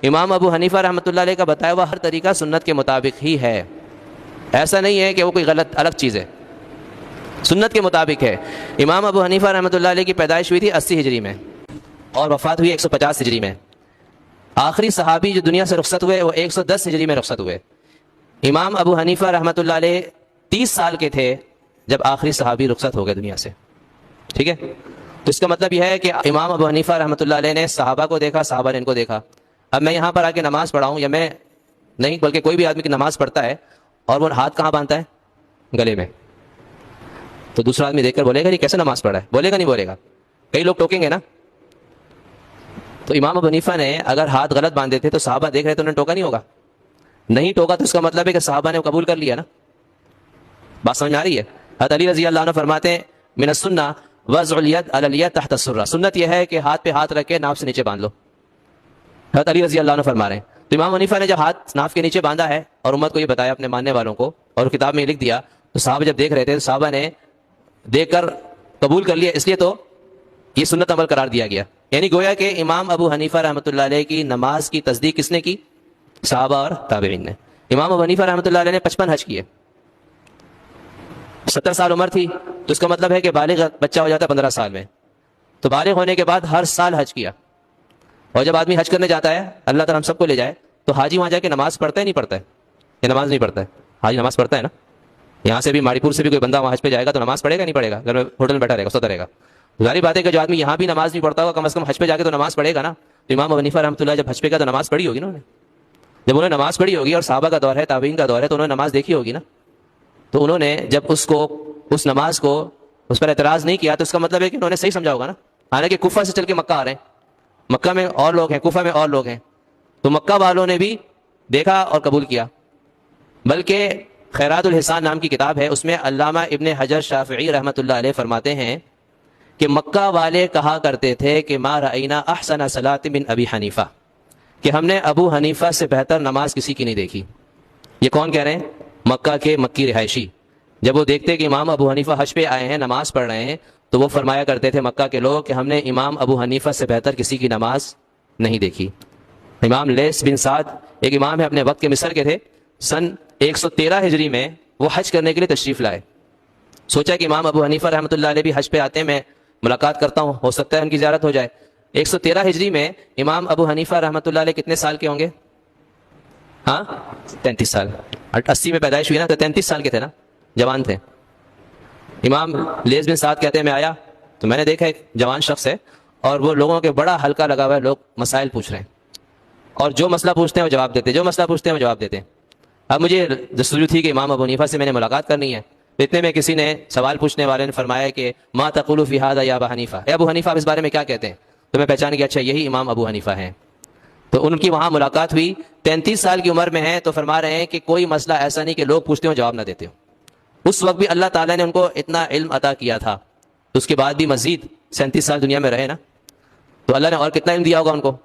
امام ابو حنیفہ رحمۃ اللہ علیہ کا بتایا ہوا ہر طریقہ سنت کے مطابق ہی ہے، ایسا نہیں ہے کہ وہ کوئی غلط الگ چیز ہے، سنت کے مطابق ہے۔ امام ابو حنیفہ رحمۃ اللہ علیہ کی پیدائش ہوئی تھی 80 ہجری میں اور وفات ہوئی 150 ہجری میں۔ آخری صحابی جو دنیا سے رخصت ہوئے وہ 110 ہجری میں رخصت ہوئے۔ امام ابو حنیفہ رحمۃ اللہ علیہ 30 سال کے تھے جب آخری صحابی رخصت ہو گئے دنیا سے، ٹھیک ہے؟ تو اس کا مطلب یہ ہے کہ امام ابو حنیفہ رحمۃ اللہ علیہ نے صحابہ کو دیکھا، صحابہ نے ان کو دیکھا۔ اب میں یہاں پر آ کے نماز پڑھاؤں، یا میں نہیں بلکہ کوئی بھی آدمی کی نماز پڑھتا ہے اور وہ ہاتھ کہاں باندھتا ہے؟ گلے میں، تو دوسرا آدمی دیکھ کر بولے گا یہ کیسے نماز پڑھا ہے؟ بولے گا نہیں بولے گا؟ کئی لوگ ٹوکیں گے نا۔ تو امام ابو حنیفہ نے اگر ہاتھ غلط باندھے تھے تو صحابہ دیکھ رہے تو انہوں نے ٹوکا نہیں ہوگا؟ نہیں ٹوکا تو اس کا مطلب ہے کہ صحابہ نے قبول کر لیا نا۔ بات سمجھ آ رہی ہے؟ حضرت علی رضی اللہ عنہ فرماتے ہیں من السنہ وضع الید علی الید تحت السرہ، سنت یہ ہے کہ ہاتھ پہ ہاتھ رکھ کے ناف سے نیچے باندھ لو، حضرت علی رضی اللہ عنہ فرما رہے ہیں۔ تو امام حنیفہ نے جب ہاتھ ناف کے نیچے باندھا ہے اور امت کو یہ بتایا اپنے ماننے والوں کو، اور کتاب میں لکھ دیا، تو صحابہ جب دیکھ رہے تھے تو صحابہ نے دیکھ کر قبول کر لیا، اس لیے تو یہ سنت عمل قرار دیا گیا۔ یعنی گویا کہ امام ابو حنیفہ رحمۃ اللہ علیہ کی نماز کی تصدیق کس نے کی؟ صحابہ اور تابعین نے۔ امام ابو حنیفہ رحمۃ اللہ علیہ نے 55 حج کیے، 70 سال عمر تھی، تو اس کا مطلب ہے کہ بالغ بچہ ہو جاتا ہے 15 سال میں، تو بالغ ہونے کے بعد ہر سال حج کیا۔ اور جب آدمی حج کرنے جاتا ہے، اللہ تعالیٰ ہم سب کو لے جائے، تو حاجی وہاں جا کے نماز پڑھتا ہے نہیں پڑھتا ہے؟ یہ نماز نہیں پڑھتا ہے، حاجی نماز پڑھتا ہے نا۔ یہاں سے بھی ماڑی پور سے بھی کوئی بندہ وہاں حج پہ جائے گا تو نماز پڑھے گا نہیں پڑھے گا؟ گھر میں ہوٹل میں بیٹھا رہے گا، سوتا رہے گا؟ ظاہری بات ہے کہ جو آدمی یہاں بھی نماز نہیں پڑھتا ہوگا کم از کم حج پہ جا کے تو نماز پڑھے گا نا۔ تو امام ابو حنیفہ رحمۃ اللہ جب حج پہ گیا تو نماز پڑھی ہوگی نا انہوں نے، جب انہوں نے نماز پڑھی ہوگی، اور صحابہ کا دور ہے، تابعین کا دور ہے، تو انہوں نے نماز دیکھی ہوگی نا۔ تو انہوں نے جب اس نماز کو اس پر اعتراض نہیں کیا تو اس کا مطلب ہے کہ انہوں نے صحیح سمجھا ہوگا نا۔ حالانکہ کوفہ سے چل کے مکہ آ رہے ہیں، مکہ میں اور لوگ ہیں، کوفہ میں اور لوگ ہیں، تو مکہ والوں نے بھی دیکھا اور قبول کیا۔ بلکہ خیرات الحسان نام کی کتاب ہے، اس میں علامہ ابن حجر شافعی رحمۃ اللہ علیہ فرماتے ہیں کہ مکہ والے کہا کرتے تھے کہ ما رأینا احسن صلاۃ من ابی حنیفہ، کہ ہم نے ابو حنیفہ سے بہتر نماز کسی کی نہیں دیکھی۔ یہ کون کہہ رہے ہیں؟ مکہ کے مکی رہائشی۔ جب وہ دیکھتے کہ امام ابو حنیفہ حج پہ آئے ہیں، نماز پڑھ رہے ہیں، تو وہ فرمایا کرتے تھے مکہ کے لوگ کہ ہم نے امام ابو حنیفہ سے بہتر کسی کی نماز نہیں دیکھی۔ امام لیث بن سعد ایک امام ہے، اپنے وقت کے مصر کے تھے، سن 113 ہجری میں وہ حج کرنے کے لیے تشریف لائے۔ سوچا کہ امام ابو حنیفہ رحمۃ اللہ علیہ بھی حج پہ آتے ہیں، میں ملاقات کرتا ہوں، ہو سکتا ہے ان کی زیارت ہو جائے۔ 113 ہجری میں امام ابو حنیفہ رحمۃ اللہ علیہ کتنے سال کے ہوں گے؟ ہاں 33 سال۔ 80 میں پیدائش ہوئی نا، تو 33 سال کے تھے نا، جوان تھے۔ امام لیث بن سعد کہتے ہیں میں آیا تو میں نے دیکھا ایک جوان شخص ہے اور وہ لوگوں کے بڑا ہلکا لگا ہوا ہے، لوگ مسائل پوچھ رہے ہیں اور جو مسئلہ پوچھتے ہیں وہ جواب دیتے ہیں، جو مسئلہ پوچھتے ہیں وہ جواب دیتے ہیں۔ اب مجھے جستجو تھی کہ امام ابو حنیفہ سے میں نے ملاقات کرنی ہے، اتنے میں کسی نے سوال پوچھنے والے نے فرمایا کہ ما تقول فی ھذا یا ابا حنیفہ، اے ابو حنیفہ آپ اس بارے میں کیا کہتے ہیں؟ تو میں پہچان گیا اچھا یہی امام ابو حنیفہ ہیں۔ تو ان کی وہاں ملاقات ہوئی، 33 سال کی عمر میں ہیں، تو فرما رہے ہیں کہ کوئی مسئلہ ایسا نہیں کہ لوگ پوچھتے ہوں جواب نہ دیتے ہوں۔ اس وقت بھی اللہ تعالیٰ نے ان کو اتنا علم عطا کیا تھا، اس کے بعد بھی مزید 37 سال دنیا میں رہے نا، تو اللہ نے اور کتنا علم دیا ہوگا ان کو۔